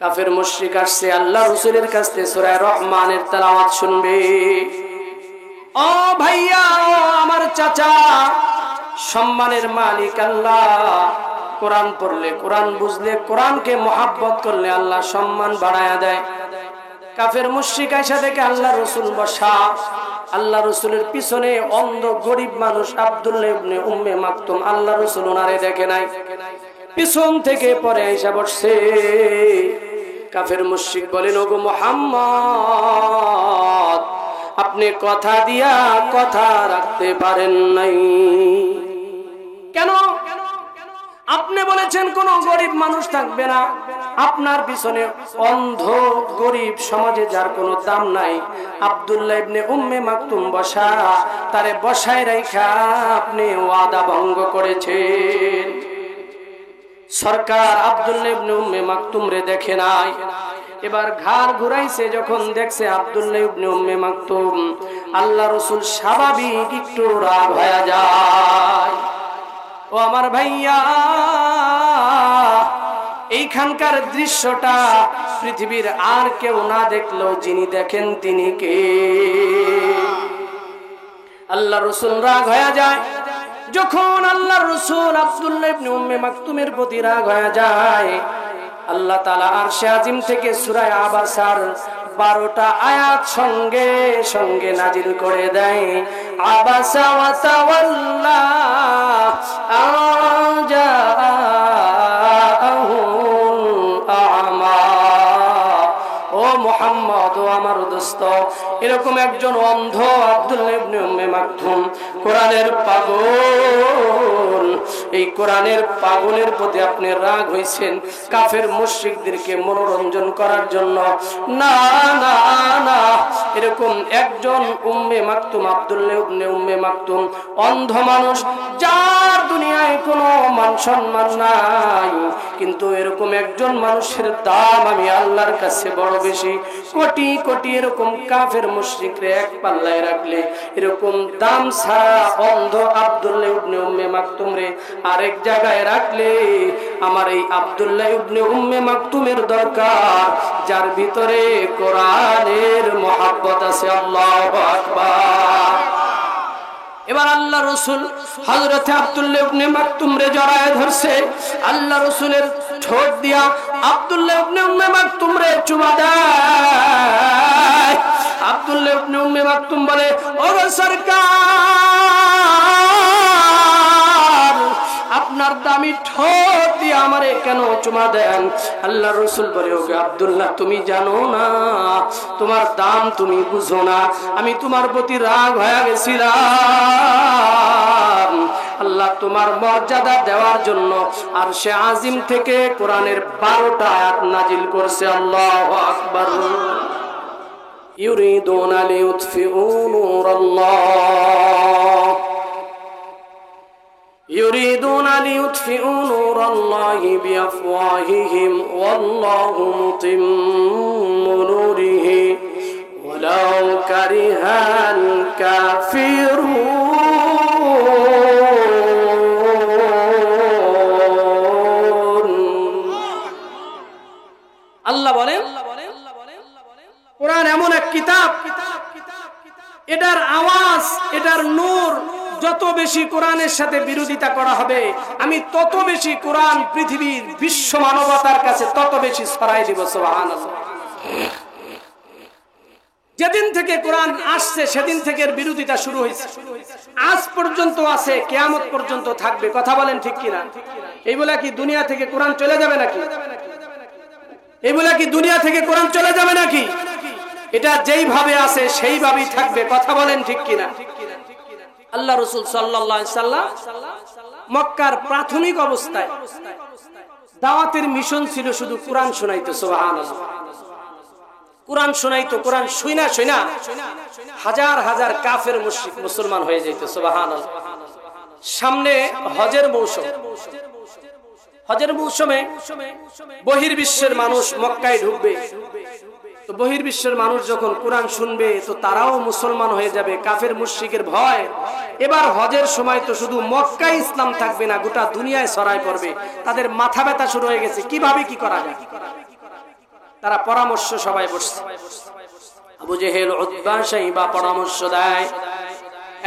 কাফের মুশরিক আসছে আল্লাহ রাসূলের কাছ থেকে সূরা রহমানের তেলাওয়াত শুনবে। ও ভাইয়া, ও আমার চাচা, সম্মানের মালিক আল্লাহ। কোরআন পড়লে, কোরআন বুঝলে, কোরআনকে মহব্বত করলে আল্লাহ সম্মান বাড়ায়া দেয়। কাফের মুশরিক আয়সা দেখে আল্লাহ রাসূল বসা, আল্লাহ রাসূলের পিছনে অন্ধ গরিব মানুষ আব্দুল্লাহ ইবনে উম্মে মাকতুম, আল্লাহ রাসূল ওনারে দেখে নাই, পিছন থেকে পরে আয়সা বসছে। কাফের মুশরিক বলেন, ওগো মুহাম্মদ, আপনি কথা দিয়া কথা রাখতে পারেন নাই কেন? আপনি বলেছেন কোন গরিব মানুষ থাকবে না, আপনার পিছনে অন্ধ গরিব সমাজে যার কোনো দাম নাই আব্দুল্লাহ ইবনে উম্মে মাকতুম বসা, তারে বসায় রাখা আপনি ওয়াদা ভঙ্গ করেছেন। সরকার আব্দুল্লাহ ইবনে উম্মে মাকতুম রে দেখে নাই, এবার ঘাড় ঘুরাইছে, যখন দেখছে আব্দুল্লাহ ইবনে উম্মে মাকতুম, আল্লাহ রাসূল স্বাভাবিক একটু রাগ হয়ে যায়। ও আমার ভাইয়া, এইখানকার দৃশ্যটা পৃথিবীর আর কেউ না দেখলেও যিনি দেখেন তিনি কে? আল্লাহ রাসূল রাগ হয়ে যায়। যখন আল্লাহ রাসূল আব্দুল্লাহ ইবনে উম্মে মাকতুমের প্রতি রাগ হয়ে যায়, আল্লাহ তাআলা আরশে আজিম থেকে সূরা আবাসার 12টা আয়াত সঙ্গে সঙ্গে নাজিল করে দেয়। আবাসা ওয়া তাওয়াল্লা আজাআহুল আ'মা। ও মুহাম্মদ, ও আমার দোস্ত, এরকম একজন অন্ধ আব্দুল্লাহ ইবনে উম্মে মাকতুম কোরআনের পাগল, এই কোরআনের পাগলের প্রতি আপনি রাগ হইছেন কাফের মুশরিকদেরকে মনোরঞ্জন করার জন্য। না না না, এরকম একজন উম্মে মাকতুম আব্দুল্লাহ ইবনে উম্মে মাকতুম অন্ধ মানুষ, যার দুনিয়ায় কোনো মান সম্মান নাই, কিন্তু এরকম একজন মানুষের দাম আমি আল্লাহর কাছে বড় বেশি। কোটি কোটি এরকম কাফের মুশরিকরে এক পাল্লায় রাখলে, এরকম দাম ছাড়া অন্ধ আব্দুল্লাহ ইবনে উম্মে মাকতুম রে আরেক জায়গায় রাখলে, আমার এই আব্দুল্লাহ ইবনে উম্মে মাকতুমের দরকার যার ভিতরে কোরআনের মহব্বত আছে। আল্লাহু আকবার। এবার আল্লাহ রাসূল হযরত আব্দুল্লাহ ইবনে মাকতুম রে জড়ায় ধরছে, আল্লাহ রাসূলের ঠোঁট দিয়া আব্দুল্লাহ ইবনে উম্মে মাকতুম রে চুমা দেয়। আব্দুল্লাহ ইবনে উম্মে মাকতুম বলে, ও সরকার, আপনার দামি ঠোঁট দিয়ে আমারে কেন চুমা দেন? আল্লাহ রাসূল বলে, ওকে আব্দুল্লাহ, তুমি জানো না, তোমার দাম তুমি বুঝো না, আমি তোমার প্রতি রাগ হয়ে গেছিলাম। আল্লাহ তোমার মর্যাদা দেওয়ার জন্য আরশে আজিম থেকে কোরআনের 12টা আয়াত নাজিল করছে। আল্লাহু আকবার। ইউরিদুনা লিইউতফিউ নূরাল্লাহ يريدون ليطفئوا نور الله بأفواههم والله متم نوره ولو كره الكافرون। আল্লাহ বলেন, কোরআন এমন এক কিতাব, এটার আওয়াজ, এটার নূর যত বেশি কোরআনের সাথে বিরোধিতা করা হবে, আমি তত বেশি কোরআন পৃথিবীর বিশ্ব মানবতার কাছে তত বেশি ছড়াই দিব। সুবহানাল্লাহ। যেদিন থেকে কোরআন আসছে সেদিন থেকে এর বিরোধিতা শুরু হয়েছে, আজ পর্যন্ত আছে, কিয়ামত পর্যন্ত থাকবে। কথা বলেন ঠিক কিনা? এই বলে কি দুনিয়া থেকে কোরআন চলে যাবে নাকি? এই বলে কি দুনিয়া থেকে কোরআন চলে যাবে নাকি? এটা যেইভাবে আছে সেইভাবেই থাকবে। কথা বলেন ঠিক কিনা? আল্লাহ রাসূল সাল্লাল্লাহু আলাইহি সাল্লাম মক্কার প্রাথমিক অবস্থায় দাওয়াতের মিশন ছিল শুধু কোরআন শোনাইতো। সুবহানাল্লাহ। কোরআন শোনাইতো, কোরআন শুইনা শুইনা হাজার হাজার কাফের মুশরিক মুসলমান হয়ে যেত। সুবহানাল্লাহ। সামনে হজের মৌসুম, হজের মৌসুমে বহির্বিশ্বের মানুষ মক্কায় ঢুকবে। তো বহির্বিশ্বের মানুষ যখন কোরআন শুনবে তো তারাও মুসলমান হয়ে যাবে। কাফের মুশরিকের ভয় এবার হজের সময় তো শুধু মক্কায় ইসলাম থাকবে না, গোটা দুনিয়ায় ছড়ায় পড়বে। তাদের মাথা ব্যথা শুরু হয়ে গেছে, কিভাবে কি করা যায়। তারা পরামর্শ সবাই বসছে। আবু জেহেল, উতবা, শাইবা পরামর্শ দেয়,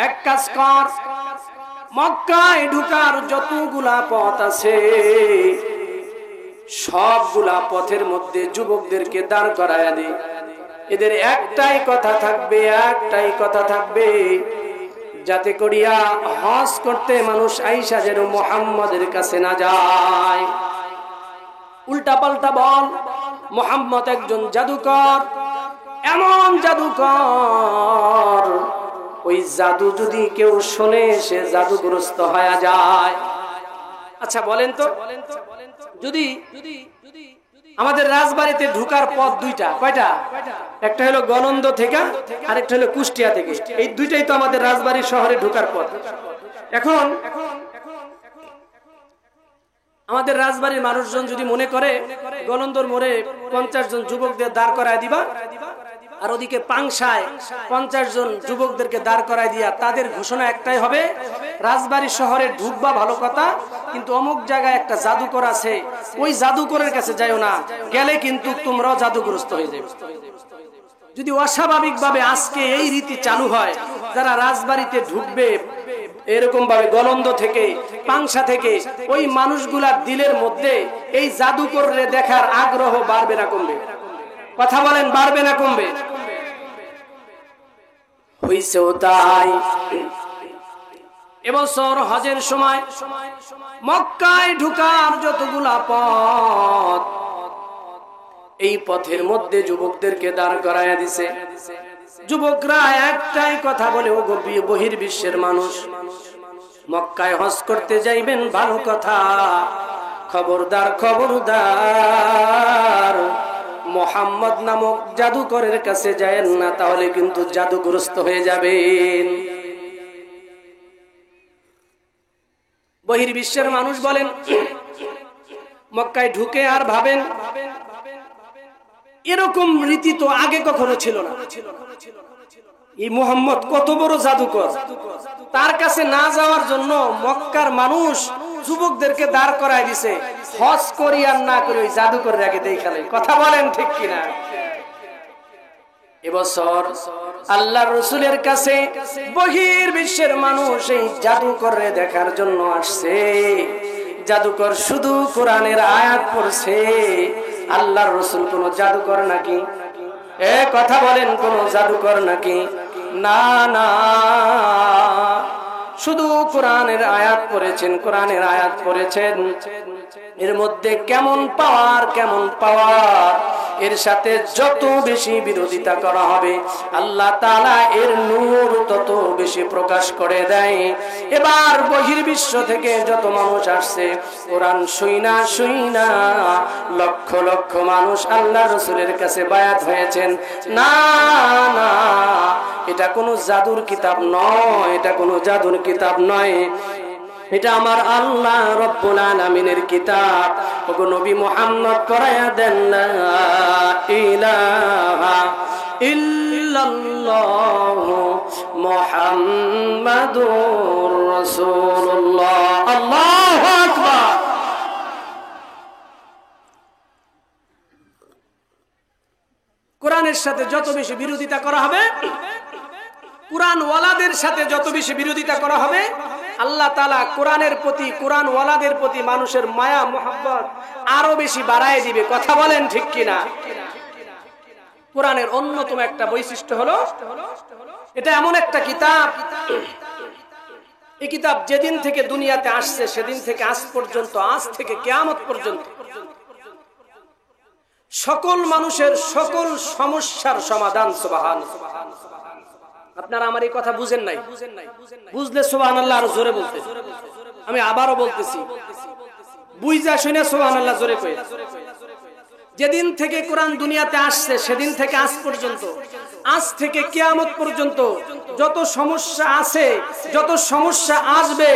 এক কাজ কর, মক্কায় ঢুকার যতগুলা পথ আছে সবগুলা পথের মধ্যে যুবকদেরকে দাঁড় করায়া দে। এদের একটাই কথা থাকবে, যাতে করিয়া হজ করতে মানুষ আইসা যেন মুহাম্মাদের কাছে না যায়। উল্টা পাল্টা বল, মুহাম্মদ একজন জাদুকর, এমন জাদুকর, ওই জাদু যদি কেউ শোনে সে জাদুগ্রস্ত হয়ে যায়। আচ্ছা বলেন তো, যদি আমাদের রাজবাড়িতে ঢুকার পথ দুইটা, কয়টা? একটা হলো গলন্দ থেকে, আরেকটা হলো কুষ্টিয়া থেকে। এই দুইটাই তো আমাদের রাজবাড়ি শহরে ঢুকার পথ। এখন আমাদের রাজবাড়ির মানুষজন যদি মনে করে গলন্দর মোড়ে 50 জন যুবকদের দাঁড় করায় দিবা, আর ওদিকে পাংশায় 50 জন যুবকদেরকে দাঁড় করায় দিয়া তাদের ঘোষণা একটাই হবে, রাজবাড়ি শহরে ঢুকবা ভালো কথা, কিন্তু অমুক জায়গায় একটা জাদুকর আছে, ওই জাদুকরের কাছে যাইও না, গেলে কিন্তু তোমরাও জাদুগ্রস্ত হয়ে যাবে। যদি অস্বাভাবিক ভাবে আজকে এই রীতি চালু হয়, যারা রাজবাড়িতে ঢুকবে এরকম ভাবে গলন্দ থেকে, পাংশা থেকে, ওই মানুষগুলার দিলের মধ্যে এই জাদুকররে দেখার আগ্রহ বাড়বে না কমবে? কথা বলেন, বাড়বে না কমবে? হইছেও তাই। এবছর হজের সময় মক্কায় ঢুকার যতগুলা পথ, এই পথের মধ্যে যুবকদেরকে দাঁড় করাইয়া দিছে। যুবকরা একটাই কথা বলে, ও বহির্বিশ্বের মানুষ, মক্কায় হজ করতে যাইবেন ভালো কথা, খবরদার খবরদার মুহাম্মদ নামক জাদুকরের কাছে যায়েন না, তাহলে কিন্তু জাদুগ্রস্ত হয়ে যাবেন। বহির্বিশ্বের মানুষ বলেন, মক্কায় ঢুকে আর ভাবেন এরকম রীতি তো আগে কখনো ছিল না। এই মুহাম্মদ কত বড় জাদুকর, তার কাছে না যাওয়ার জন্য মক্কার মানুষ যুবকদেরকে দাঁড় করায় দিছে, হজ করি আর না করি ওই জাদুকরের আগে দেখালে। কথা বলেন ঠিক কিনা? এবছর আল্লাহর রাসূলের কাছে বহির্বিশ্বের মানুষ এই জাদুকররে দেখার জন্য আসছে। জাদুকর শুধু কোরআনের আয়াত পড়ছে। আল্লাহর রাসূল কোন জাদুকর নাকি? এ কথা বলেন, কোন জাদুকর নাকি? না না, শুধু কোরআনের আয়াত পড়েছেন, কোরআনের আয়াত পড়েছেন। এর মধ্যে কেমন পাওয়ার, কেমন পাওয়ার! এর সাথে যত বেশি বিরোধিতা করা হবে, আল্লাহ তাআলা এর নূর তত বেশি প্রকাশ করে দেয়। এবার বহির্বিশ্ব থেকে যত মানুষ আসছে, কোরআন শুইনা শুইনা লক্ষ লক্ষ মানুষ আল্লাহর রাসূলের কাছে বায়াত হয়েছেন। না না, এটা কোনো জাদুর কিতাব নয়, এটা কোনো জাদুর কিতাব নয়, এটা আমার আল্লাহ রব্বুল আলামিনের কিতাব। ওগো নবী মুহাম্মদ পড়ায়া দেন, লা ইলাহা ইল্লাল্লাহু মুহাম্মাদুর রাসূলুল্লাহ। আল্লাহু আকবার। কোরআনের সাথে যত বেশি বিরোধিতা করা হবে, কোরআন ওয়ালাদের সাথে যত বেশি বিরোধিতা করা হবে, আল্লাহ তাআলা কোরআনের প্রতি, কোরআন ওয়ালাদের প্রতি মানুষের মায়া মোহাব্বত আরো বেশি বাড়ায় দিবে। কথা বলেন ঠিক কিনা? কোরআনের অন্যতম একটা বৈশিষ্ট্য হলো, এটা এমন একটা কিতাব, এই কিতাব যেদিন থেকে দুনিয়াতে আসছে সেদিন থেকে আজ পর্যন্ত, আজ থেকে কিয়ামত পর্যন্ত সকল মানুষের সকল সমস্যার সমাধান। সুবহানাল্লাহ। আপনারা আমার এই কথা বুঝেন নাই? বুঝলে সুবহানাল্লাহ আরো জোরে বলতে। আমি আবারও বলতেছি, বুঝা শুনে সুবহানাল্লাহ জোরে কই। যেদিন থেকে কোরআন দুনিয়াতে আসছে সেদিন থেকে আজ পর্যন্ত, আজ থেকে কিয়ামত পর্যন্ত যত সমস্যা আছে, যত সমস্যা আসবে,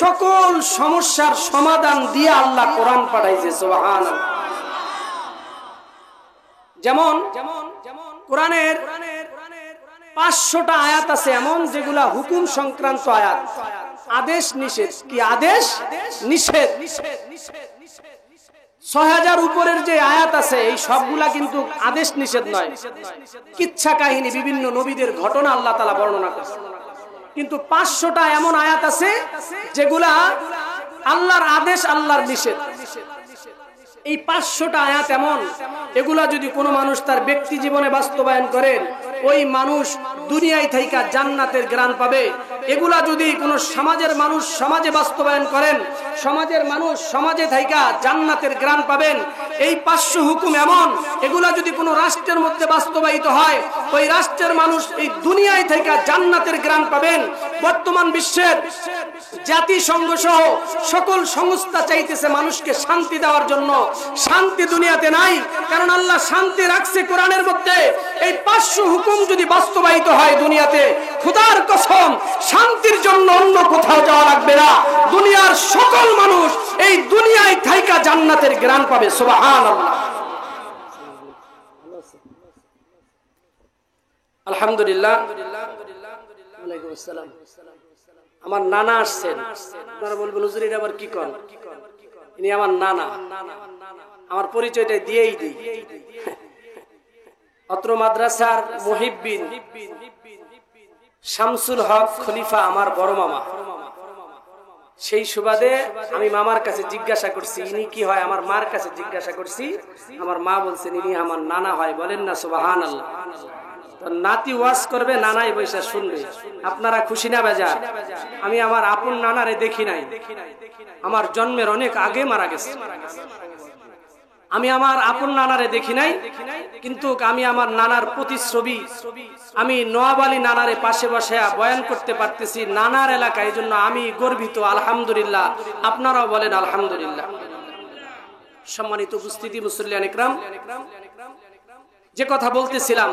সকল সমস্যার সমাধান দিয়ে আল্লাহ কোরআন পাঠাইছে। সুবহানাল্লাহ। যেমন কোরআনের 500টা আয়াত আছে এমন, যেগুলা হুকুম সংক্রান্ত আয়াত, আদেশ নিষেধ। কি আদেশ? নিষেধ। ৬০০০ উপরের যে আয়াত আছে এই সবগুলা কিন্তু আদেশ নিষেধ নয়, কিচ্ছা কাহিনী বিভিন্ন নবীদের ঘটনা আল্লাহ তাআলা বর্ণনা করেছে। কিন্তু ৫০০টা এমন আয়াত আছে যেগুলা আল্লাহর আদেশ আল্লাহর নিষেধ। এই ৫০০টা আয়াত এমন, এগুলা যদি কোনো মানুষ তার ব্যক্তি জীবনে বাস্তবায়ন করেন ওই মানুষ দুনিয়ায় থাইকা জান্নাতের গ্রাণ পাবে। এগুলা যদি কোনো সমাজের মানুষ সমাজে বাস্তবায়ন করেন সমাজের মানুষ সমাজে থাইকা জান্নাতের গ্রাণ পাবেন। এই ৫০০ হুকুম এমন, এগুলা যদি কোনো রাষ্ট্রের মধ্যে বাস্তবায়িত হয় ওই রাষ্ট্রের মানুষ এই দুনিয়ায় থাইকা জান্নাতের গ্রাণ পাবেন। বর্তমান বিশ্বের জাতিসংঘ সহ সকল সংস্থা চাইতেছে মানুষকে শান্তি দেওয়ার জন্য, শান্তি দুনিয়াতে নাই, কারণ আল্লাহ শান্তি রাখছে কোরআনের মধ্যে। এই ৫০০ হুকুম যদি বাস্তবায়িত হয় দুনিয়াতে, খোদার কসম শান্তির জন্য অন্য কোথাও যাওয়া লাগবে না, দুনিয়ার সকল মানুষ এই দুনিয়ায় থাইকা জান্নাতের গ্রাণ পাবে। সুবহানাল্লাহ। আলহামদুলিল্লাহ। ওয়ালাইকুম আসসালাম। আমার নানা আসছেন, আপনারা বলবেন হুজুর এটা আবার কি কর? ইনি আমার নানা, আমার পরিচয়টা দিয়েই দিই। অত্র মাদ্রাসার মুহিব্বিন শামসুল হক খলিফা আমার বড় মামা। সেই সুবাদে আমি মামার কাছে জিজ্ঞাসা করছি ইনি কি হয়, আমার মার কাছে জিজ্ঞাসা করছি, আমার মা বলছেন ইনি আমার নানা হয়। বলেন না সুবহানাল্লাহ। নাতি ওয়াজ করবে, নানাই বৈশা শুনবে। আপনারা খুশি না বেজার? আমি আমার আপন নানারে দেখি নাই, আমার জন্মের অনেক আগে মারা গেছে। আমি আমার আপন নানারে দেখি নাই, কিন্তু আমি আমার নানার প্রতিচ্ছবি আমি নওয়াব আলী নানারে পাশে বসে বয়ান করতে পারতেছি নানার এলাকায়। এই জন্য আমি গর্বিত, আলহামদুলিল্লাহ। আপনারাও বলেন আলহামদুলিল্লাহ। সম্মানিত উপস্থিতি, মুসল্লিয়ান ইকরাম, যে কথা বলতেছিলাম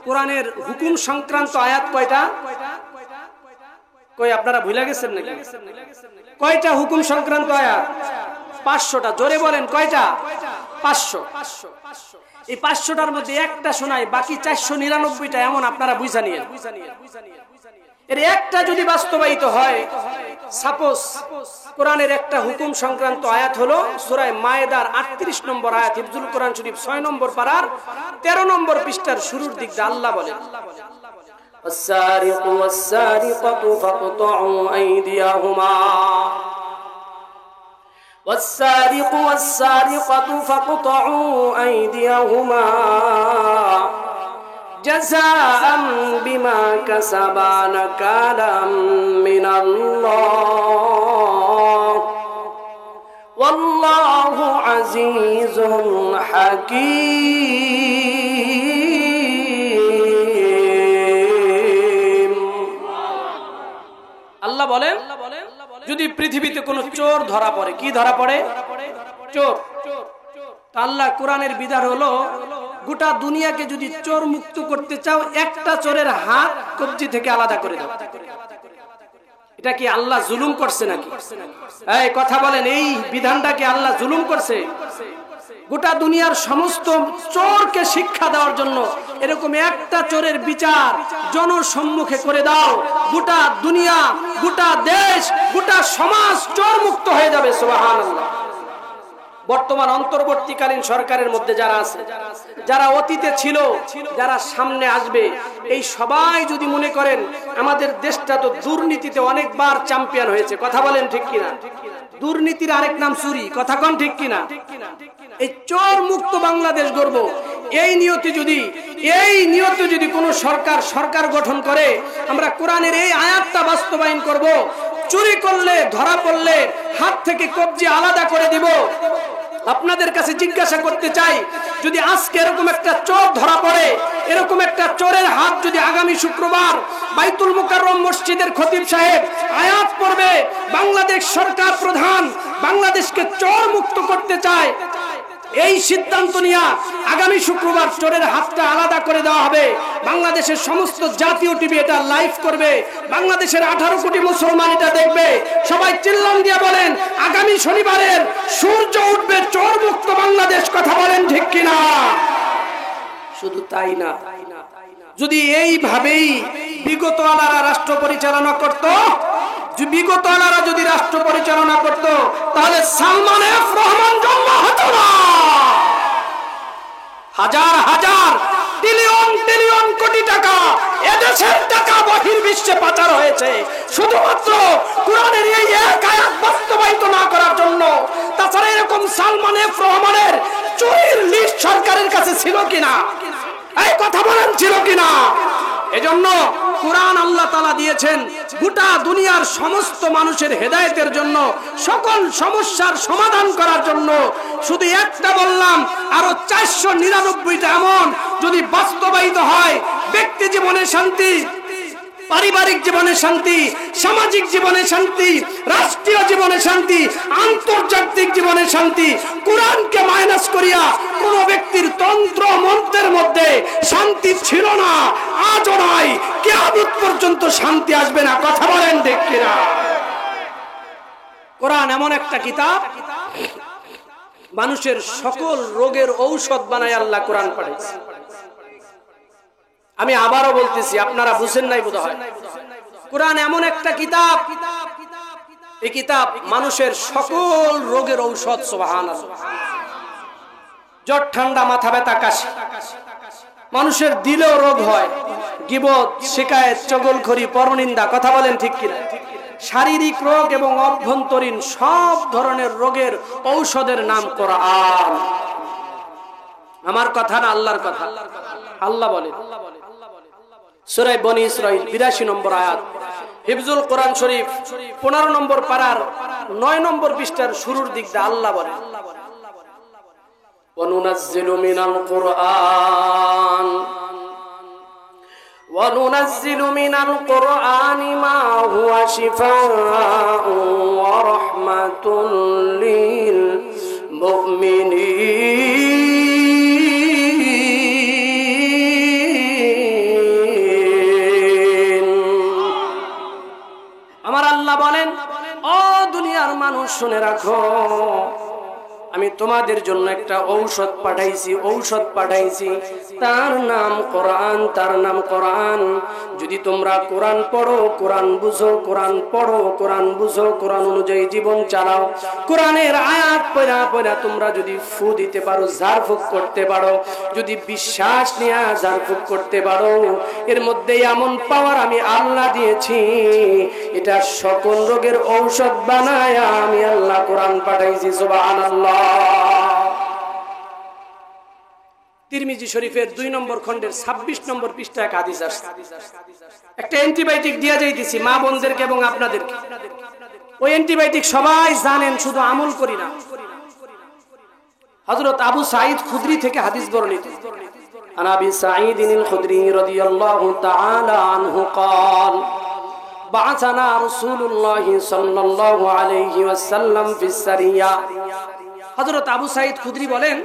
কোরআনের হুকুম সংক্রান্ত আয়াত কয়টা? কই আপনারা ভুলে গেছেন নাকি? কয়টা হুকুম সংক্রান্ত আয়াত? ৫০০টা। জোরে বলেন কয়টা? ৫০০। এই ৫০০টার মধ্যে একটা শোনাই, বাকি ৪৯৯টা এমন আপনারা বুঝা নিয়েন। এর একটা যদি বাস্তবায়িত হয়, সাপোজ কোরআনের একটা হুকুম সংক্রান্ত আয়াত হলো সূরা মায়েদার ৩৮ নম্বর আয়াত, হিফজুল কোরআন শরীফ ৬ নম্বর পারার ১৩ নম্বর পৃষ্ঠার শুরুর দিক দিয়ে আল্লাহ বলেন السارق والسارقة فاقطعوا أيديهما والسارق والسارقة فاقطعوا أيديهما جزاء بما كسبا نكالا من الله والله عزيز حكيم। আল্লাহ বলেন যদি পৃথিবীতে কোনো চোর ধরা পড়ে, কি ধরা পড়ে? চোর। আল্লাহ কোরআনের বিধান হলো গোটা দুনিয়াকে যদি চোর মুক্ত করতে চাও একটা চোরের হাত কবজি থেকে আলাদা করে দাও। এটা কি আল্লাহ জুলুম করছে নাকি? এই কথা বলেন, এই বিধানটা কি আল্লাহ জুলুম করছে? গোটা দুনিয়ার সমস্ত চোরকে শিক্ষা দেওয়ার জন্য এরকম একটা চোরের বিচার জনসম্মুখে করে দাও, গোটা দুনিয়া, গোটা দেশ, গোটা সমাজ চোর মুক্ত হয়ে যাবে। সুবহানাল্লাহ। বর্তমান অন্তর্বর্তীকালীন সরকারের মধ্যে যারা আছে, যারা অতীতে ছিল, যারা সামনে আসবে, এই সবাই যদি মনে করেন আমাদের দেশটা তো দুর্নীতিতে অনেকবার চ্যাম্পিয়ন হয়েছে, কথা বলেন ঠিক কিনা? দুর্নীতির আরেক নাম চুরি, কথা কোন ঠিক কিনা? এই চোর মুক্ত বাংলাদেশ গড়ব, এই নিয়তে যদি কোন সরকার গঠন করে, আমরা কোরআনের এই আয়াতটা বাস্তবায়ন করব। চুরি করলে ধরা পড়লে হাত থেকে কবজি আলাদা করে দিব। আপনাদের কাছে জিজ্ঞাসা করতে চাই, যদি আজকে এরকম একটা চোর ধরা পড়ে, এরকম একটা চোরের হাত যদি আগামী শুক্রবার বাইতুল মুকাররম মসজিদের খতিব সাহেব আয়াত পড়বে, বাংলাদেশ সরকার প্রধান বাংলাদেশকে চোর মুক্ত করতে চায়, এই সিদ্ধান্ত নিয়ে আগামী শুক্রবার চোরের হাতটা আলাদা করে দেওয়া হবে। বাংলাদেশের সমস্ত জাতীয় টিভি এটা লাইভ করবে, বাংলাদেশের 18 কোটি মুসলমান এটা দেখবে। সবাই চিল্লান দিয়ে বলেন আগামী শনিবারের সূর্য উঠবে চোর মুক্ত বাংলাদেশ, কথা বলেন ঠিক কিনা? শুধু তাই না, যদি এইভাবেই বিগত আলারা রাষ্ট্র পরিচালনা করত, বিগত আলারা যদি রাষ্ট্র পরিচালনা করত তাহলে সালমান এফ রহমান জন্ম হতো না। হাজার হাজার ট্রিলিয়ন ট্রিলিয়ন কোটি টাকা এদেশের টাকা বহির্বিশ্বে পাচার হয়েছে শুধুমাত্র কোরআনের এই এক আয়াত বাস্তবায়িত না করার জন্য। তাছাড়া এরকম সালমান এফ রহমানের চুরির লিস্ট সরকারের কাছে ছিল কিনা? এই কথা বলেন, ছিল কিনা? এজন্য কোরআন আল্লাহ তাআলা দিয়েছেন গোটা দুনিয়ার সমস্ত মানুষের হেদায়েতের জন্য, সকল সমস্যার সমাধান করার জন্য। শুধু একটা বললাম, আরো 499টা এমন যদি বাস্তবায়িত হয়, ব্যক্তি জীবনে শান্তি, পারিবারিক জীবনে শান্তি, সামাজিক জীবনে শান্তি, রাষ্ট্রীয় জীবনে শান্তি, আন্তর্জাতিক জীবনে শান্তি। কোরআনকে মাইনাস করিয়া কোন ব্যক্তির তন্ত্র মন্ত্রের মধ্যে শান্তি ছিল না, আজও নাই, কিয়ামত পর্যন্ত শান্তি আসবে না। কথা বলেন ঠিক কিনা? কোরআন এমন একটা কিতাব, মানুষের সকল রোগের ঔষধ বানায় আল্লাহ কোরআন পাঠিয়েছে। আমি আবারও বলতেছি, আপনারা বুঝেন নাই বোধহয়। কোরআন এমন একটা কিতাব, এই কিতাব মানুষের সকল রোগের ঔষধ। সুবহানাল্লাহ। জ্বর, ঠান্ডা, মাথা ব্যথা, কাশি, মানুষের দিলেও রোগ হয়, গীবত, শিকায়েত, চগলখড়ি, পরনিন্দা। কথা বলেন ঠিক কিনা? শারীরিক রোগ এবং অভ্যন্তরীণ সব ধরনের রোগের ঔষধের নাম কোরআন। আমার কথা না, আল্লাহর কথা। আল্লাহ বলেন সূরা বনী ইসরাঈল 82 নম্বর আয়াত, হিফজুল কোরআন শরীফ 15 নম্বর পারার 9 নম্বর পৃষ্ঠার শুরুর দিক দিয়ে আল্লাহ বলেন, ওয়ানুনাজ্জিলু মিনাল কুরআন ওয়ানুনাজ্জিলু মিনাল কুরআনি মা হুয়া শিফাউন ওয়া রাহমাতুল লিল মুমিনিন। আমার আল্লাহ বলেন, ও দুনিয়ার মানুষ শুনে রাখো, আমি তোমাদের জন্য একটা ঔষধ পাঠাইছি, তার নাম কোরআন, তার নাম কোরআন। যদি তোমরা কোরআন পড়ো, কোরআন বুঝো, কোরআন পড়ো, কোরআন বুঝো, কোরআন অনুযায়ী জীবন চালাও, কোরআনের আয়াত পড়া পড়া তোমরা যদি ফু দিতে পারো, ঝাড়ফুঁক করতে পারো, যদি বিশ্বাস নিয়ে ঝাড়ফুঁক করতে পারো, এর মধ্যে এমন পাওয়ার আমি আল্লাহ দিয়েছি, এটা সকল রোগের ঔষধ বানায় আমি আল্লাহ কোরআন পাঠাইছি। সুবহানাল্লাহ। তিরমিজি শরীফের 2 নম্বর খণ্ডের 26 নম্বর পৃষ্ঠায় এক হাদিস আছে। একটা অ্যান্টিবায়োটিক দিয়া যাইতেছি মা বোনদেরকে এবং আপনাদেরকে। ওই অ্যান্টিবায়োটিক সবাই জানেন, শুধু আমল করি না। হযরত আবু সাঈদ খুদরি থেকে হাদিস বর্ণিত, আন আবি সাঈদ আল খুদরি রাদিয়াল্লাহু তাআলা আনহু قال بعثنا رسول الله صلى الله عليه وسلم في السرية। হযরত আবু সাঈদ খুদরি বলেন,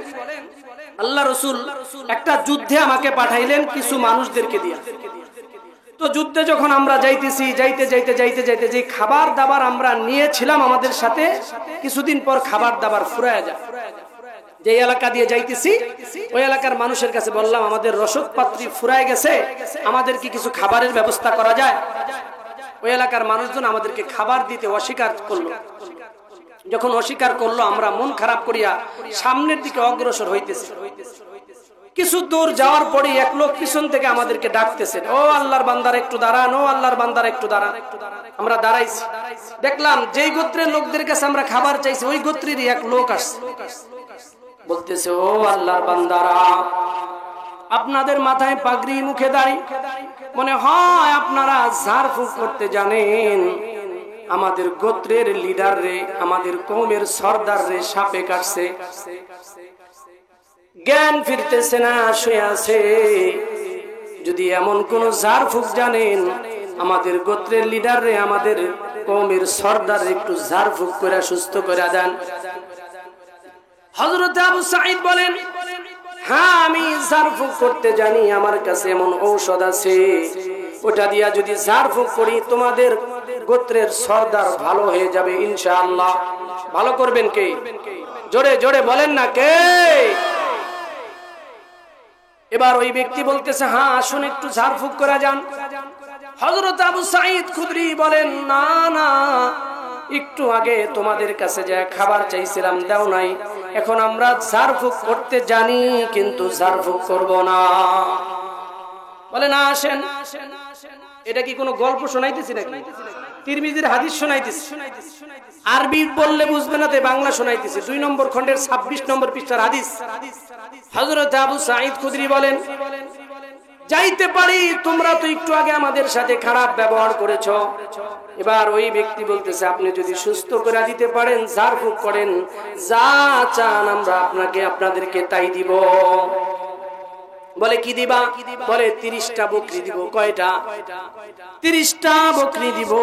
আল্লাহ রাসূল একটা যুদ্ধে আমাকে পাঠাইলেন কিছু মানুষদেরকে দিয়ে। তো যুদ্ধে যখন আমরা যাইতেছি, যাইতে যে খাবার দাবার আমরা নিয়েছিলাম আমাদের সাথে, কিছুদিন পর খাবার দাবার ফুরায় যায়। যে এলাকা দিয়ে যাইতেছি ওই এলাকার মানুষের কাছে বললাম, আমাদের রসদ পাত্রী ফুরায় গেছে, আমাদের কি কিছু খাবারের ব্যবস্থা করা যায়? ওই এলাকার মানুষজন আমাদেরকে খাবার দিতে অস্বীকার করলো। যখন অস্বীকার করলো, আমরা মন খারাপ করিয়া সামনের দিকে অগ্রসর হইতেছি। কিছু দূর যাওয়ার পরে এক লোক পিছন থেকে আমাদেরকে ডাকতেছেন, ও আল্লাহর বান্দার একটু দাঁড়ান, ও আল্লাহর বান্দার একটু দাঁড়ান। আমরা দাঁড়াইছি, দেখলাম যেই গোত্রের লোকদের কাছে আমরা খাবার চাইছি ওই গোত্রেরই এক লোক আসছে, বলতেছে, ও আল্লাহর বান্দারা, আপনাদের মাথায় পাগড়ি, মুখে দাড়ি, মনে হয় আপনারা ঝাড়ফুঁক করতে জানেন। আমাদের গোত্রের লিডার রে, আমাদের কওমের সর্দার রে সাপে কাটছে, জ্ঞান ফিরতেছে না, শুয়ে আছে। যদি এমন কোন ঝাড়ফুঁক জানেন, আমাদের গোত্রের লিডার রে, আমাদের কওমের সর্দার রে একটু ঝাড়ফুঁক করে সুস্থ করে দেন। হযরত আবু সাঈদ বলেন, হ্যাঁ আমি ঝাড়ফুঁক করতে জানি, আমার কাছে এমন ঔষধ আছে, ওটা দিয়া যদি ঝাড়ফুঁক করি তোমাদের গোত্রের সর্দার ভালো হয়ে যাবে ইনশাআল্লাহ। ভালো করবেন কে? জোরে জোরে বলেন না কে? এবার ওই ব্যক্তি বলতেছে, হ্যাঁ আসুন একটু ঝাড়ফুঁক করে যান। হযরত আবু সাঈদ খুদরি বলেন, না না, একটু আগে তোমাদের কাছে যে খাবার চাইছিলাম দাও নাই, এখন আমরা ঝাড়ফুঁক করতে জানি কিন্তু ঝাড়ফুঁক করব না। বলে না আসেন। এটা কি কোনো গল্প শোনাইতেছি নাকি? তিরমিজির হাদিস শোনাইতেছি। আরবি বললে বুঝবে না, তাই বাংলা শোনাইতেছি। 2 নম্বর খণ্ডের 26 নম্বর পৃষ্ঠার হাদিস। হযরত আবু সাঈদ খুদরি বলেন, যাইতে পারি, তোমরা তো একটু আগে আমাদের সাথে খারাপ ব্যবহার করেছো। এবার ওই ব্যক্তি বলতেছে, আপনি যদি সুস্থ করে দিতে পারেন, ঝাড়ফুঁক করেন, যা চান আমরা আপনাদেরকে তাই দিব। বলে কি দিবা? বলে 30টা বকরি দিব। কয়টা? 30টা বকরি দিব।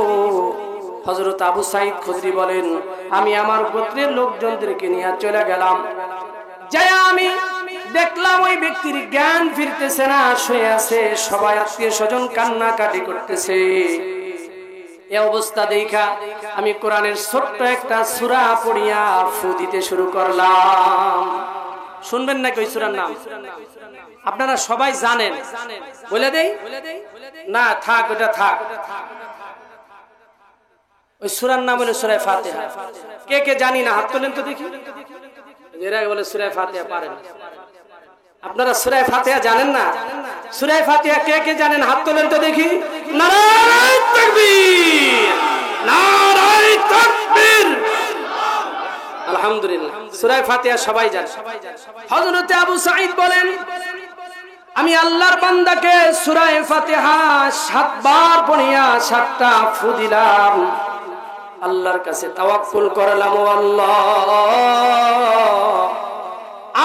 হযরত আবু সাঈদ খুদরি বলেন, আমি আমার গোত্রের লোকজনদেরকে নিয়ে চলে গেলাম। যাই আমি দেখলাম ওই ব্যক্তির জ্ঞান ফিরতেছে না, শুয়ে আছে। সবাই আত্মীয় স্বজন কান্নাকাটি করতেছে। এই অবস্থা দেখা আমি কোরআনের ছোট্ট একটা সূরা পড়িয়া ফু দিতে শুরু করলাম। শুনবেন নাকি ওই সূরার নাম? আপনারা সবাই জানেন, বলে দেই? না থাক, ওটা থাক। ওই সূরার নাম হলো সূরা ফাতিহা। কে কে জানি না হাত তোলেন তো দেখি। এরা বলে সূরা ফাতিহা পারেন। আপনারা সূরা ফাতিহা জানেন না? সূরা ফাতিহা কে কে জানেন হাত তোলেন তো দেখি। নারায়ে তাকবীর, নারায়ে তাকবীর। আলহামদুলিল্লাহ, সূরা ফাতিহা সবাই জানে। হযরত আবু সাঈদ বলেন, আমি আল্লাহর বান্দাকে সূরা ফাতিহা 7 বার পড়িয়া 7টা ফু দিলাম। আল্লাহর কাছে তাওয়াক্কুল করলাম, ও আল্লাহ,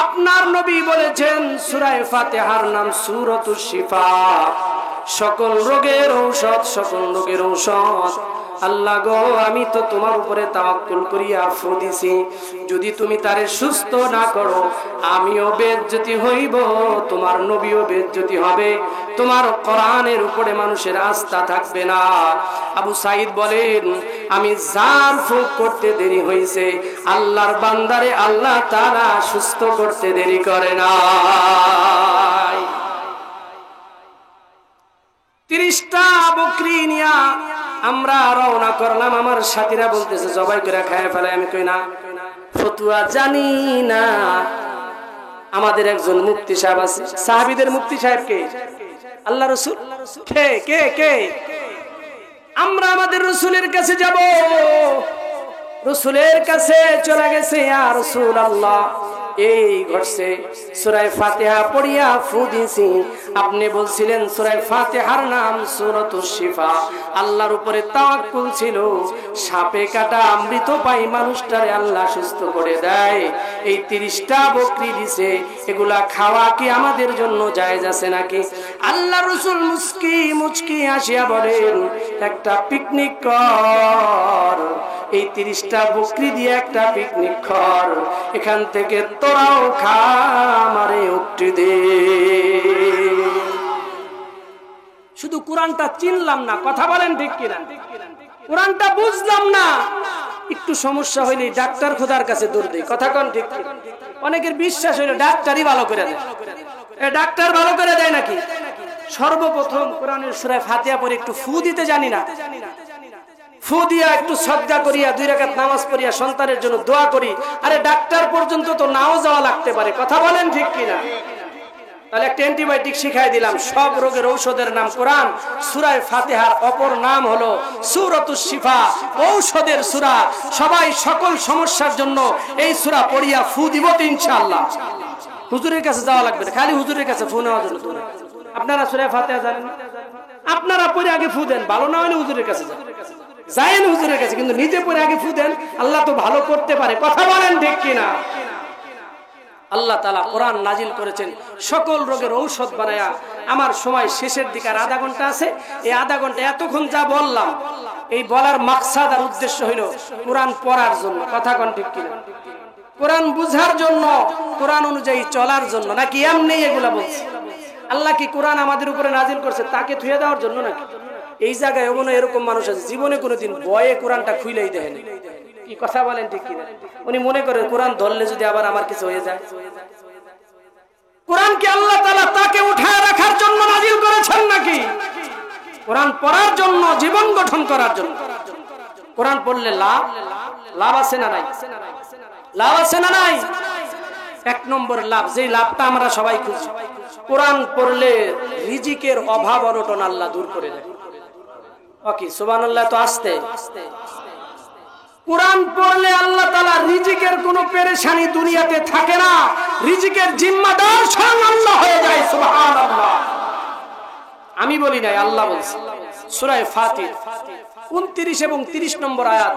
আপনার নবী বলেছেন সূরা ফাতিহার নাম সূরাতুশ শিফা, সকল রোগের ঔষধ, সকল রোগের ঔষধ। আল্লাহ গো, আমি তো তোমার উপরে তাওয়াক্কুল করিয়া ফু দিছি, যদি তুমি তারে সুস্থ না করো, আমিও বেইজ্জতি হইব, তোমার নবীও বেইজ্জতি হবে, তোমার কোরআনের উপরে মানুষের আস্থা থাকবে না। আবু সাঈদ বলেন, আমি ঝাড়ফুঁক করতে দেরি হইছে, আল্লাহর বান্দারে আল্লাহ তাআলা সুস্থ করতে দেরি করে না। 30টা বকরি নিয়া আমরা রওনা করলাম। আমার সাথীরা বলতেছে জবাই করে খায় ফেলে। আমি কই না, ফতুয়া জানি না। আমাদের একজন মুফতি সাহেব আছে। সাহাবীদের মুফতি সাহেব কে? আল্লাহ রাসূল। কে কে কে? আমরা আমাদের রাসূলের কাছে যাব। রাসূলের কাছে চলে গেছে, ইয়া রাসূলুল্লাহ, এই ঘটছে, সূরা ফাতিহা পড়িয়া ফু দিছি, আপনি বলছিলেন সূরা ফাতিহার নাম সূরাতুশ শিফা, আল্লাহর উপরে তাওয়াক্কুল ছিল, সাপে কাটা অমৃত পাই মানুষটারে আল্লাহ সুস্থ করে দেয়। এই 30টা বকরি দিছে, এগুলা খাওয়া কি আমাদের জন্য জায়েজ আছে নাকি? আল্লাহ রাসূল মুচকি হাসিয়া বলেন, একটা পিকনিক কর, এই 30টা বকরি দিয়ে একটা পিকনিক কর, এখান থেকে তোরাও খা, আমারে উক্তি দে। শুধু কোরআনটা চিনলাম না, কথা বলেন ঠিক কিনা? কোরআনটা বুঝলাম না, একটু সমস্যা হইলে ডাক্তার খোদার কাছে দৌড় দেই, কথা কোন ঠিক কিনা? অনেকের বিশ্বাস হইলো ডাক্তারই ভালো করে দেয়। ডাক্তার ভালো করে দেয় নাকি? সর্বপ্রথম কোরআনের সূরা ফাতিহা পড়ে একটু ফু দিতে জানি না, ফু দিয়া একটু সাজদা করিয়া 2 রাকাত নামাজ পড়িয়া সন্তানের জন্য দোয়া করি, আরে ডাক্তার পর্যন্ত তো নাও যাওয়া লাগতে পারে, কথা বলেন ঠিক কিনা? তাহলে একটা অ্যান্টিবায়োটিক শিখাই দিলাম, সব রোগের ঔষধের নাম কোরআন। সূরা ফাতিহার অপর নাম হলো সূরাতুশ শিফা, ঔষধের সূরা। সবাই সকল সমস্যার জন্য এই সূরা পড়িয়া ফু দিব তো ইনশাআল্লাহ। হুজুরের কাছে যাওয়া লাগবে না, খালি হুজুরের কাছে ফু নেওয়ার জন্য। আপনারা সূরা ফাতিহা জানেন, আপনারা পড়ে আগে ফু দেন, ভালো না হলে হুজুরের কাছে যান, যায়েন হুজুরের কাছে, কিন্তু নিজে পড়ে আগে ফু দেন, আল্লাহ তো ভালো করতে পারে, কথা বলেন ঠিক কিনা? আল্লাহ তাআলা কোরআন নাজিল করেছেন সকল রোগের ঔষধ বানায়া। আমার সময় শেষের দিকে আর আধা ঘন্টা আছে, এই আধা ঘন্টা এতক্ষণ যা বললাম, এই বলার মাকসাদ আর উদ্দেশ্য হইল কোরআন পড়ার জন্য, কথা কোন ঠিক কিনা? কোরআন বুঝার জন্য, কোরআন অনুযায়ী চলার জন্য, নাকি এমনি এগুলা বলছে? আল্লাহ কি কোরআন আমাদের উপরে নাজিল করছে তাকে থুয়ে দেওয়ার জন্য নাকি? এই জায়গায় এরকম মানুষ আছে জীবনে কোনোদিন বয়ে কোরআনটা খুইলেই দেখেন, কি কথা বলেন ঠিক কিনা? উনি মনে করেন কোরআন ধরলে যদি আবার আমার কিছু হয়ে যায়। কোরআন কি আল্লাহ তাআলা তাকে উঠায় রাখার জন্য নাজিল করেছেন নাকি? কোরআন পড়ার জন্য, জীবন গঠন করার জন্য। কোরআন পড়লে লাভ আছে না নাই? লাভ আছে না নাই? এক নম্বর লাভ, যে লাভটা আমরা সবাই খুঁজি, কোরআন পড়লে রিজিকের অভাব অনটন আল্লাহ দূর করে দেয়। ওকে সুবহানাল্লাহ। তো আসতে কোরআন পড়লে আল্লাহ তাআলা রিজিকের কোনো পেরেশানি দুনিয়াতে থাকে না, রিজিকের জিম্মাদার স্বয়ং আল্লাহ হয়ে যায়। সুবহানাল্লাহ। আমি বলি নাই, আল্লাহ বলছে। সূরা ফাতির 29 এবং 30 নম্বর আয়াত,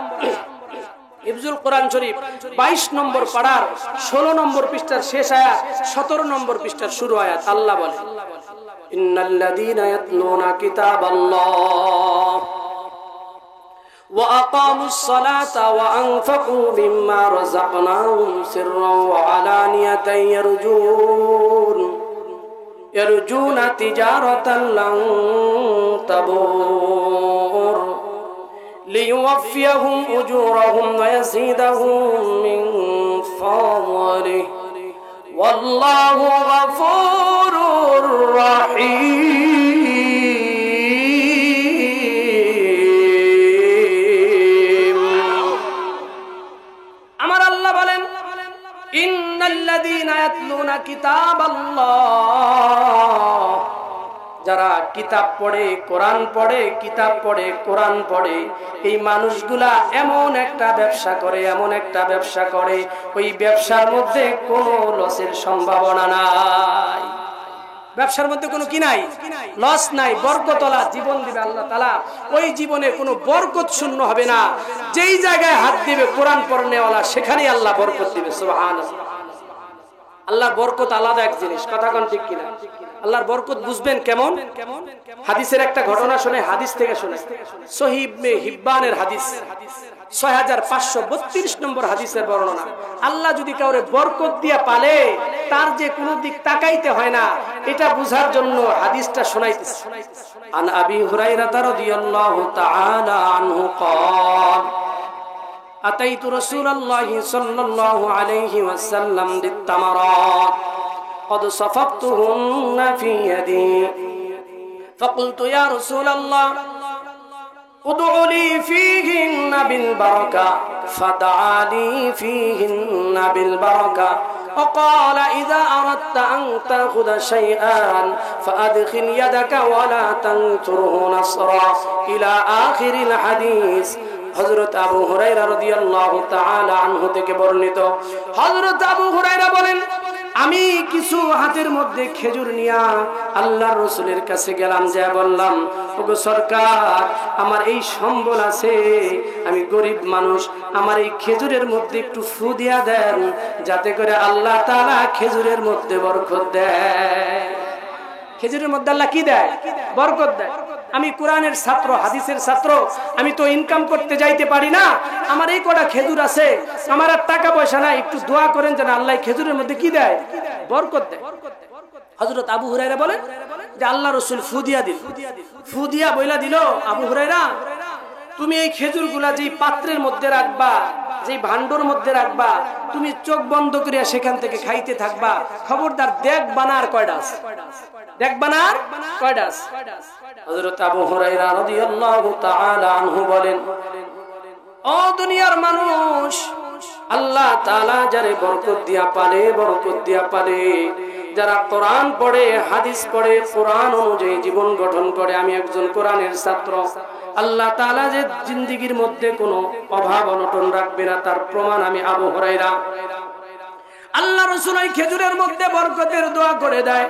হিফজুল কোরআন শরীফ 22 নম্বর পারার 16 নম্বর পৃষ্ঠার শেষ আয়াত, 17 নম্বর পৃষ্ঠার শুরু আয়াত। আল্লাহ বলে, ইন্নাল্লাযীনা ইয়াতলুনা কিতাবাল্লাহ ওয়া আকামুস সালাতা ওয়া আনফাকু মিম্মা রাযাকনাহুম সিররান ওয়া আলানিয়াতান ইয়ারজুনা তিজারাতান লান তাবুর লিইওয়াফিয়াহুম উজুরাহুম ওয়া ইয়াজিদাহুম মিন ফাদলিহি ওয়াল্লাহু গফুরুর রহিম। আমার আল্লাহ বলেন, ইন্নাল্লাযীনা ইয়াতলুনা কিতাবাল্লাহ, যারা কিতাব পড়ে, কোরআন পড়ে, কিতাব পড়ে, কোরআন পড়ে, এই মানুষগুলা এমন একটা ব্যবসা করে, এমন একটা ব্যবসা করে, ওই ব্যবসার মধ্যে কোনো লসের সম্ভাবনা নাই। ব্যবসার মধ্যে কোনো কি নাই? লস নাই, বরকতওয়ালা জীবন দিবে আল্লাহ তাআলা। ওই জীবনে কোনো বরকত শূন্য হবে না। যেই জায়গায় হাত দিবে কোরআন পড়নেওয়ালা, সেখানেই আল্লাহ বরকত দিবে। সুবহানাল্লাহ। আল্লাহর বরকত আলাদা এক জিনিস, কথা কোন ঠিক কিনা? আল্লাহর বরকত বুঝবেন কেমন? হাদিসের একটা ঘটনা শুনে, হাদিস থেকে শুনে, সহিহ ইবনে হিব্বানের হাদিস 6532 নম্বর হাদিসের বর্ণনা। আল্লাহ যদি কাউরে বরকত দিয়া পালে, তার যে কোনো দিক তাকাইতে হয় না, এটা বুঝার জন্য হাদিসটা শোনাইতেছে। আন আবি হুরায়রা রাদিয়াল্লাহু তাআলা আনহু قال أتيت رسول الله صلى الله عليه وسلم بالتمرات قد صفقتهن في يدي فقلت يا رسول الله ادع لي فيهن بالبركة فدعا لي فيهن بالبركة وقال إذا أردت أن تأخذ شيئا فأدخل يدك ولا تنثره نصرا إلى آخر الحديث। হযরত আবু হুরায়রা রাদিয়াল্লাহু তাআলা আনহু থেকে বর্ণিত, হযরত আবু হুরায়রা বলেন, আমি কিছু হাতের মধ্যে খেজুর নিয়া আল্লাহর রাসূলের কাছে গেলাম, যা বললাম, ওগো সরকার, আমার এই সম্বল আছে, আমি গরিব মানুষ, আমার এই খেজুরের মধ্যে একটু ফু দিয়া দেন, যাতে করে আল্লাহ তাআলা খেজুরের মধ্যে বরকত দেয়। খেজুরের মধ্যে আল্লাহ কি দেয়? বরকত দেয়। আমি কোরআনের ছাত্র, হাদিসের ছাত্র, আমি তো ইনকাম করতে যাইতে পারি না, আমার এই কটা খেজুর আছে, আমার আর টাকা পয়সা নাই, একটু দোয়া করেন যেন আল্লাহ খেজুরের মধ্যে কি দেয়? বরকত দেয়। হযরত আবু হুরায়রা বলেন যে আল্লাহ রাসূল ফু দিয়া দিল, ফু দিয়া বইলা দিল, আবু হুরায়রা, তুমি এই খেজুরগুলা যেই পাত্রের মধ্যে রাখবা, যেই ভান্ডর মধ্যে রাখবা, তুমি চোখ বন্ধ করিয়া সেখান থেকে খাইতে থাকবা, খবরদার দেখ বানার কয়টা আছে, দেখ বানার কয়টা আছে। হযরত আবু হুরায়রা রাদিয়াল্লাহু তাআলা আনহু বলেন, ও দুনিয়ার মানুষ, আল্লাহ তাআলা যারে বরকত দিয়া পালে, বরকত দিয়া পালে, যারা কোরআন পড়ে, হাদিস পড়ে, কোরআন অনুযায়ী জীবন গঠন করে, আমি একজন কোরআনের ছাত্র, আল্লাহ তাআলা যে জিন্দেগীর মধ্যে কোনো অভাব অনটন রাখবে না, তার প্রমাণ আমি আবু হুরায়রা। আল্লাহ রাসূল ওই খেজুরের মধ্যে বরকতের দোয়া করে দেয়।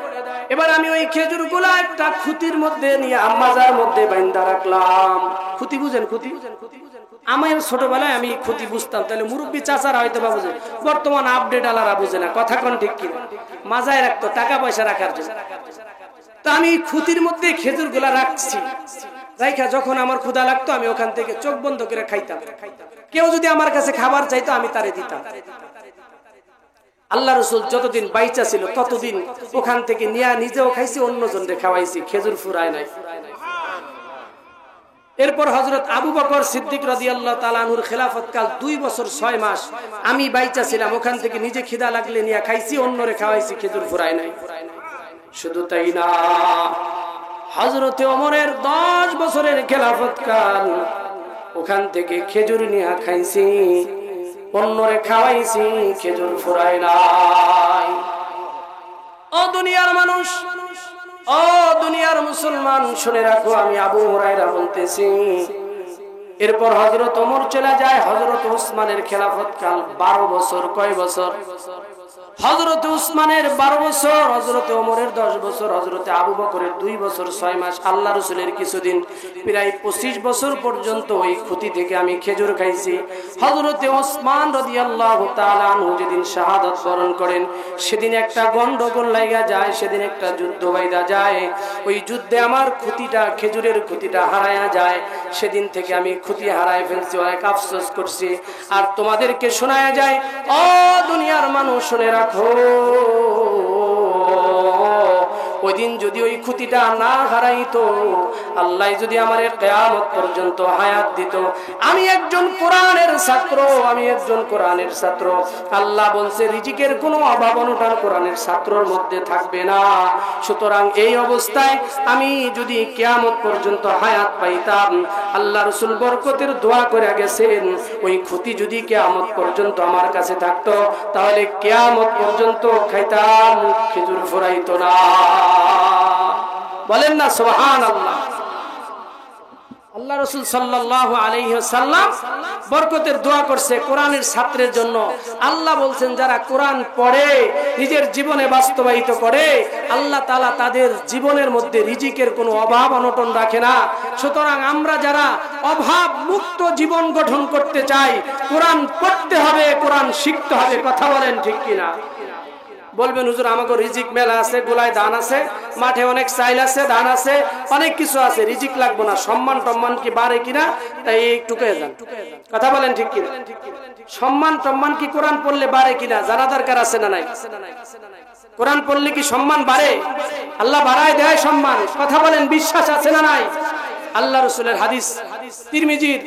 এবার আমি ওই খেজুরগুলা একটা খুঁতির মধ্যে নিয়ে মাজার মধ্যে বাইন্ধা রাখলাম। খুঁতি বুঝেন? খুঁতি আমি ছোটবেলায় আমি খুঁতি বুঝতাম, তাহলে মুরব্বী চাচারা হয়তো বা বুঝে, বর্তমান আপডেট আলারা বুঝে না, কথা কোন ঠিক কি? মাজায় রাখতো টাকা পয়সা রাখার জন্য। তো আমি খুঁতির মধ্যে খেজুরগুলা রাখছি, রাইখা যখন আমার ক্ষুধা লাগতো আমি ওখান থেকে চোখ বন্ধ করে খাইতাম। কেউ যদি আমার কাছে খাবার চাইতো আমি তারে দিতাম। আল্লাহ রাসূল যতদিন বাইচা ছিল ততদিন ওখান থেকে নিয়ে নিজেও খাইছি, অন্যজনকে খাওয়াইছি, খেজুর ফুরায় নাই। এরপর হযরত আবু বকর সিদ্দিক রাদিয়াল্লাহু তাআলা আনহুর খেলাফতকাল 2 বছর 6 মাস আমি বাইচা ছিলাম, ওখান থেকে নিজে খিদা লাগলে নিয়ে খাইছি, অন্যরে খাওয়াইছি, খেজুর ফুরায় নাই। শুধু তাই না, হযরত ওমরের 10 বছরের খেলাফত কাল, ওখান থেকে খেজুর নিয়ে খাইছি, অন্যরে খাওয়াইছি, খেজুর ফুরায় নাই। ও দুনিয়ার মানুষ, ও দুনিয়ার মুসলমান, শুনে রাখো, আমি আবু হুরায়রা বলতেছি। এরপর হযরত ওমর চলে যায়, হযরত উসমানের খেলাফত কাল 12 বছর। কয় বছর? হযরত উসমানের 12 বছর, হযরত ওমরের 10 বছর, হযরত আবু বকরের 2 বছর 6 মাস, আল্লাহ রাসূলের কিছুদিন, প্রায় 25 বছর পর্যন্ত ওই খুঁটি থেকে আমি খেজুর খাইছি। হযরত ওসমান রাদিয়াল্লাহু তাআলা আনহু যেদিন শাহাদাত বরণ করেন, সেদিন একটা গন্ডগোল লাগা যায়, সেদিন একটা যুদ্ধ বাইধা যায়। ওই যুদ্ধে আমার খুঁটিটা, খেজুরের খুঁটিটা হারায়া যায়। সেদিন থেকে আমি খুঁটি হারায় ফেলছি, অনেক আফসোস করছি। আর তোমাদেরকে শোনায়া যায়, ও দুনিয়ার মানুষ, শুনে রাখো, ওই দিন যদি ওই খুঁটিটা না হারাইতো, আল্লাহ যদি আমার কিয়ামত পর্যন্ত হায়াত দিত, আমি একজন কোরআনের ছাত্র, আমি একজন কোরআনের ছাত্র। আল্লাহ বলছে রিজিকের কোনো অভাব অনটন কোরআনের ছাত্রর মধ্যে থাকবে না। সুতরাং এই অবস্থায় আমি যদি কিয়ামত পর্যন্ত হায়াত পাইতাম, আল্লাহ রাসূল বরকতের দোয়া করে গেছেন, ওই খুঁটি যদি কিয়ামত পর্যন্ত আমার কাছে থাকতো, তাহলে কিয়ামত পর্যন্ত খাইতাম, খেজুর ফুরাইতো না। বলেন না সুবহানাল্লাহ। আল্লাহ রাসূল সাল্লাল্লাহু আলাইহি ওয়াসাল্লাম বরকতের দোয়া করছে কোরআনের ছাত্রের জন্য। আল্লাহ বলছেন যারা কোরআন পড়ে, নিজের জীবনে বাস্তবায়িত করে, আল্লাহ তাআলা তাদের জীবনের মধ্যে রিজিকের কোনো অভাব অনটন রাখে না। সুতরাং আমরা যারা অভাব মুক্ত জীবন গঠন করতে চাই, কোরআন পড়তে হবে, কোরআন শিখতে হবে। কথা বলেন ঠিক কিনা? বলবেন হুজুর আমাকে রিজিক মেলা আছে, গোলায় ধান আছে, মাঠে অনেক চাইল আছে, ধান আছে, অনেক কিছু আছে, রিজিক লাগবে না, সম্মান টম্মান কি বাড়ে কিনা তাই একটু কয়ে যান। কথা বলেন ঠিক কিনা? সম্মান টম্মান কি কোরআন পড়লে বাড়ে কিনা জানা দরকার আছে না নাই? কোরআন পড়লে কি সম্মান বাড়ে? আল্লাহ বাড়ায় দেয় সম্মান। কথা বলেন, বিশ্বাস আছে না নাই? আল্লাহ রাসূলের হাদিস, তিরমিজির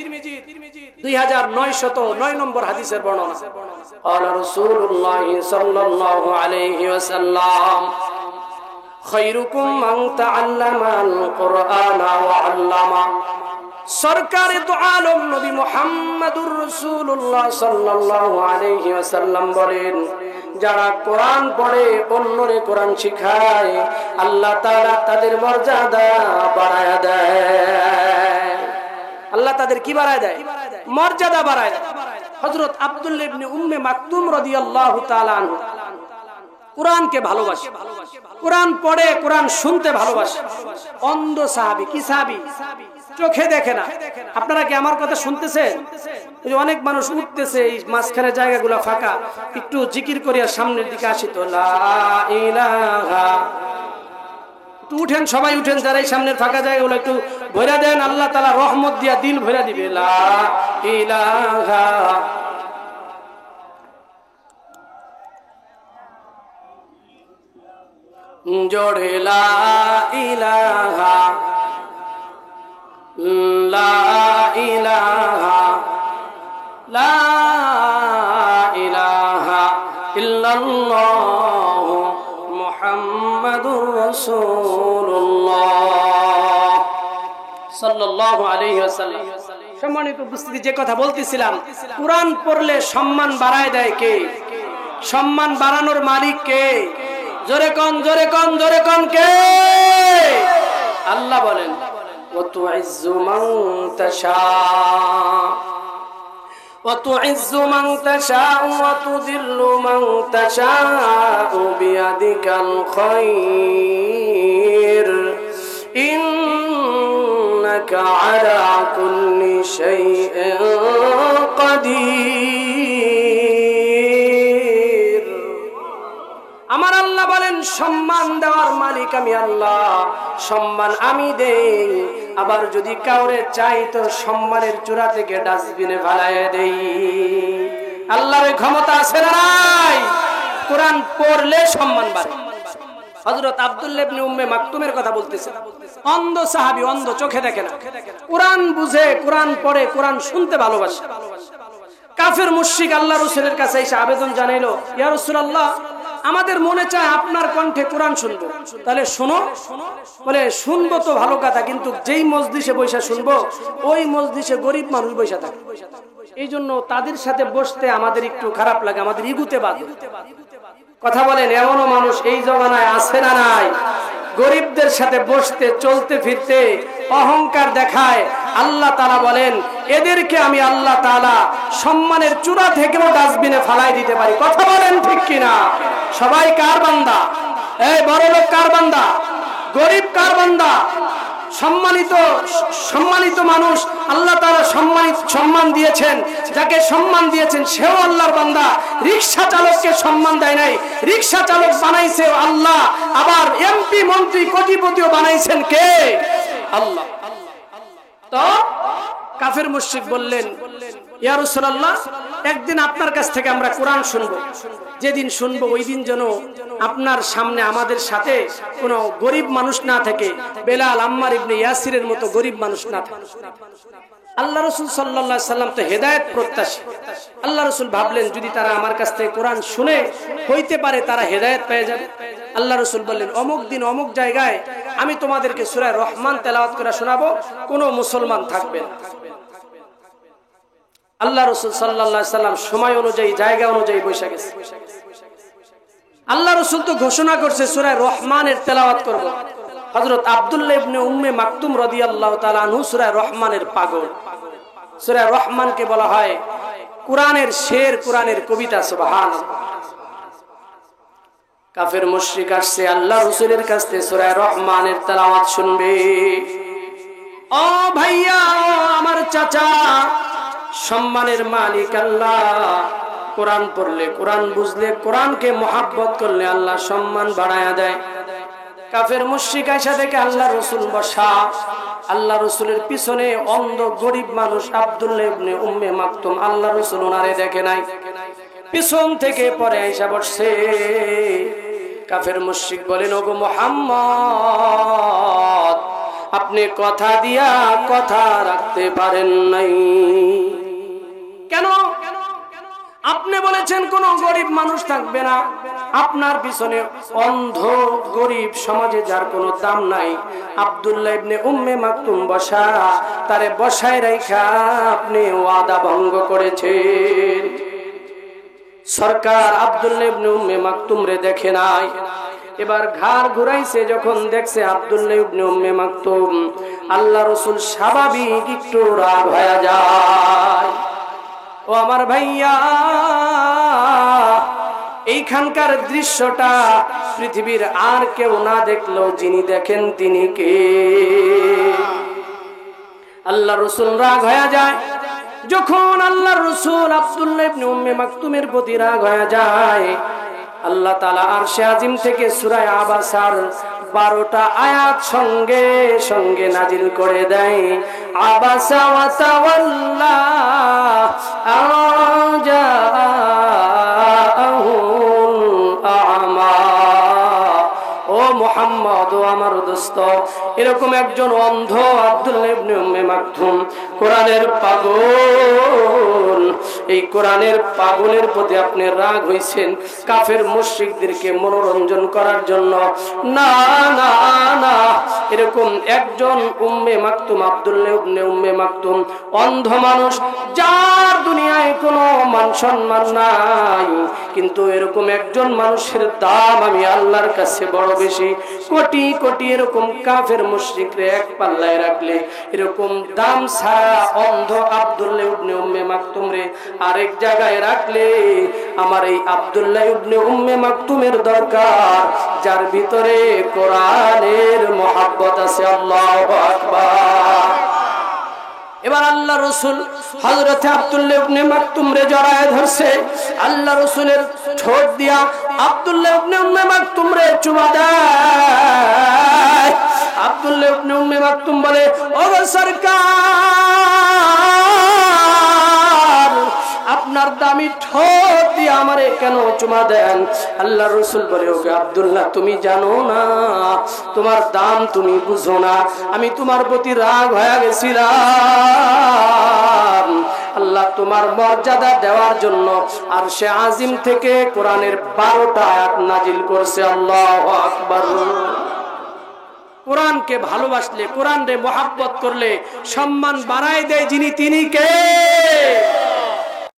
2909 নম্বর হাদিসের বর্ণনা। ক্বালা রাসূলুল্লাহ সাল্লাল্লাহু আলাইহি ওয়াসাল্লাম, খায়রুকুম মান তাআল্লামাল কুরআনা ওয়া আল্লামা। সরকারে দু আলম নবী মুহাম্মদুর রাসূলুল্লাহ সাল্লাল্লাহু আলাইহি ওয়াসাল্লাম বলেন, যারা কোরআন পড়ে, অন্যরে কোরআন শিখায়, আল্লাহ তাআলা তাদের মর্যাদা বাড়ায় দেয়। আল্লাহ তাদের কি বাড়ায় দেয়? মর্যাদা বাড়ায় দেয়। হযরত আব্দুল্লাহ ইবনে উম্মে মাকতুম রাদিয়াল্লাহু তাআলা আনহু কোরআনকে ভালোবাসে, কোরআন পড়ে, কোরআন শুনতে ভালোবাসে। অন্ধ সাহাবী। কি সাহাবী? চোখে দেখে না। আপনারা কি আমার কথা শুনতেছেন? এই যে অনেক মানুষ উঠতেছে, এই মাঝখানে জায়গাগুলো ফাঁকা, একটু জিকির করিয়া সামনের দিকে আসি তো। লা ইলাহা, একটু উঠেন, সবাই উঠেন, যারা এই সামনের ফাঁকা জায়গাগুলো একটু ভরা দেন, আল্লাহ তাআলা রহমত দিয়া দিল ভরা দিবে। লা ইলাহা, জোড়ে লা ইলাহা, লা ইলাহা, লা ইলাহা ইল্লাল্লাহু মুহাম্মাদুর রাসূলুল্লাহ সাল্লাল্লাহু আলাইহি ওয়াসাল্লাম। সম্মানিত উপস্থিতি, যে কথা বলতেছিলাম, কোরআন পড়লে সম্মান বাড়ায় দেয় কে? সম্মান বাড়ানোর মালিক কে? জোরে কোন, জোরে কোন, জোরে কোন কে? আল্লাহ বলেন, وتعز من تشاء وتعز من تشاء وتذل من تشاء بيدك الخير إنك على كل شيء قدير। আমার আল্লাহ বলেন, সম্মান দেওয়ার মালিক আমি আল্লাহ, সম্মান আমি দেই। আবার যদি কাউরে চাই তো সম্মানের চূড়া থেকে ডাস্টবিনে ফেলায় দেই। আল্লাহর ক্ষমতা আছে না নাই? কোরআন পড়লে সম্মান বাড়ে। হযরত আব্দুল্লাহ ইবনে উম্মে মাকতুমের কথা বলতেছে। অন্ধ সাহাবী, অন্ধ, চোখে দেখে না, কোরআন বুঝে, কোরআন পড়ে, কোরআন শুনতে ভালোবাসে। কাফের মুশরিক আল্লাহ রাসূলের কাছে এসে আবেদন জানাইলো, ইয়া রাসূলুল্লাহ, আমাদের মনে চায় আপনার কণ্ঠে কোরআন শুনবো, তাহলে শোনো। বলে শুনবো তো ভালো কথা, কিন্তু যেই মজলিসে বৈশা শুনবো ওই মজলিসে গরিব মানুষ বৈশা থাকে। এই জন্য তাদের সাথে বসতে আমাদের একটু খারাপ লাগে, আমাদের ইগুতে বাধে। কথা বলেন, এমনও মানুষ এই জমানায় আছে না নাই? গরিবদের সাথে বসতে চলতে ফিরতে অহংকার দেখায়। আল্লাহ তাআলা বলেন এদেরকে আমি আল্লাহ তাআলা সম্মানের চূড়া থেকেও ডাস্টবিনে ফালাই দিতে পারি। কথা বলেন ঠিক কিনা? সবাই কার বান্দা? এই বড় লোক কার বান্দা? গরিব কার বান্দা? সম্মানিত মানুষ আল্লাহ তাআলা সম্মান দিয়েছেন, যাকে সম্মান দিয়েছেন সেও আল্লাহর বান্দা। রিকশা চালককে সম্মান দেয় নাই, রিকশা চালক বানাইছে আল্লাহ। আবার এমপি মন্ত্রী কোটিপতিও বানাইছেন কে? আল্লাহ। তো কাফের মুশরিক বললেন, ইয়া রাসূলুল্লাহ, একদিন আপনার কাছ থেকে আমরা কোরআন শুনবো। যেদিন শুনবো ওই দিন যেন আপনার সামনে আমাদের সাথে কোনো গরিব মানুষ না থাকে, বেলাল, আম্মার ইবনে ইয়াসিরের মতো গরিব মানুষ না থাকে। আল্লাহ রাসূল সাল্লাল্লাহু আলাইহি সাল্লাম তো হেদায়েত প্রত্যাশী। আল্লাহ রাসূল ভাবলেন যদি তারা আমার কাছ থেকে কোরআন শুনে হইতে পারে তারা হেদায়েত পেয়ে যাবে। আল্লাহ রাসূল বললেন অমুক দিন অমুক জায়গায় আমি তোমাদেরকে সূরা রহমান তেলাওয়াত করে শোনাবো, কোনো মুসলমান থাকবে না। আল্লাহ রাসূল সাল্লাল্লাহু আলাইহি সাল্লাম সময় অনুযায়ী জায়গা অনুযায়ী বসে গেছে। আল্লাহ রাসূল তো ঘোষণা করছে সূরা রহমানের তেলাওয়াত করব। হযরত আব্দুল্লাহ ইবনে উম্মে মাকতুম রাদিয়াল্লাহু তাআলা আনহু সূরা রহমানের পাগল। সূরা রহমানকে বলা হয় কোরআনের শের, কোরআনের কবিতা। সুবহানাল্লাহ। কাফের মুশরিক আসছে আল্লাহ রাসূলের কাছ থেকে সূরা রহমানের তেলাওয়াত শুনবে। ও ভাইয়া, ও আমার চাচা, সম্মানের মালিক আল্লাহ। কোরআন পড়লে, কোরআন বুঝলে, কোরআনকে মহব্বত করলে আল্লাহ সম্মান বাড়ায়া দেয়। কাফের মুশরিক আয়সা দেখে আল্লাহ রাসূল বসা, আল্লাহ রাসূলের পিছনে অন্ধ গরিব মানুষ আব্দুল্লাহ ইবনে উম্মে মাকতুম। আল্লাহ রাসূল ওনারে দেখে নাই, পিছন থেকে পরে আয়সা বসছে। কাফের মুশরিক বলেন, ওগো মুহাম্মদ, আপনি কথা দিয়া কথা রাখতে পারেন নাই কেন? আপনি বলেছেন কোন গরিব মানুষ থাকবে না, আপনার পিছনে অন্ধ গরিব সমাজে যার কোনো দাম নাই আব্দুল্লাহ ইবনে উম্মে মাকতুম বসা, তারে বসায় রাইখা আপনি ওয়াদা ভঙ্গ করেছেন। সরকার আব্দুল্লাহ ইবনে উম্মে মাকতুম রে দেখে নাই, এবার ঘাড় ঘুরাইছে। যখন দেখছে আব্দুল্লাহ ইবনে উম্মে মাকতুম, আল্লাহ রাসূল স্বাভাবিক একটু রাগ হয়ে যায়। ও আমার ভাইয়া, এইখানকার দৃশ্যটা পৃথিবীর আর কেউ না দেখলেও যিনি দেখেন তিনি কে? আল্লাহ রাসূল রাগ হয়ে যায়। যখন আল্লাহ রাসূল আব্দুল্লাহ ইবনে উম্মে মাকতুমের প্রতি রাগ হয়ে যায়, আল্লাহ তাআলা আরশে আজিম থেকে সূরা আবাসার 12টা আয়াত সঙ্গে সঙ্গে নাজিল করে দেয়। আবাসা ওয়া তাওয়াল্লা আজাআহুল আ'মা। ও মুহাম্মদ, ও আমার দোস্ত, এরকম একজন অন্ধ আব্দুল্লাহ ইবনে উম্মে মাকতুম কোরআনের পাগল। এই কোরআনের পাগলের প্রতি আপনি রাগ হইছেন কাফের মুশরিকদেরকে মনোরঞ্জন করার জন্য। না না না, এরকম একজন উম্মে মাকতুম আব্দুল্লাহ ইবনে উম্মে মাকতুম অন্ধ মানুষ, যার দুনিয়ায় কোনো মান সম্মান নাই, কিন্তু এরকম একজন মানুষের দাম আমি আল্লাহর কাছে বড় বেশি। কোটি কোটি এরকম কাফের মুশরিকরে এক পাল্লায় রাখলে, এরকম দাম ছাড়া অন্ধ আব্দুল্লাহ ইবনে উম্মে মাকতুম রে আরেক জায়গায় রাখলে, আমার এই আব্দুল্লাহ ইবনে উম্মে মাকতুমের দরকার যার ভিতরে কোরআনের মহব্বত আছে। আল্লাহু আকবার। এবার আল্লাহ রাসূল হযরত আব্দুল্লাহ ইবনে মাকতুম রে জড়ায় ধরছে। আল্লাহ রাসূলের ঠোঁট দিয়া আব্দুল্লাহ ইবনে উম্মে মাকতুম রে চুমা দেয়। আব্দুল্লাহ ইবনে উম্মে মাকতুম বলে, ও সরকার, আপনার দামি ঠোঁট দিয়ে আমারে কেন চুমা দেন? আল্লাহ রাসূল বলে, ওকে আব্দুল্লাহ, তুমি জানো না, তোমার দাম তুমি বুঝো না। আমি তোমার প্রতি রাগ হয়ে গেছিলাম, আল্লাহ তোমার মর্যাদা দেওয়ার জন্য আরশে আজিম থেকে কোরআনের 12টা আয়াত নাজিল করছে। আল্লাহু আকবার। কোরআনকে ভালোবাসলে, কোরআনকে মহব্বত করলে সম্মান বাড়ায় দেয় যিনি, তিনি কে?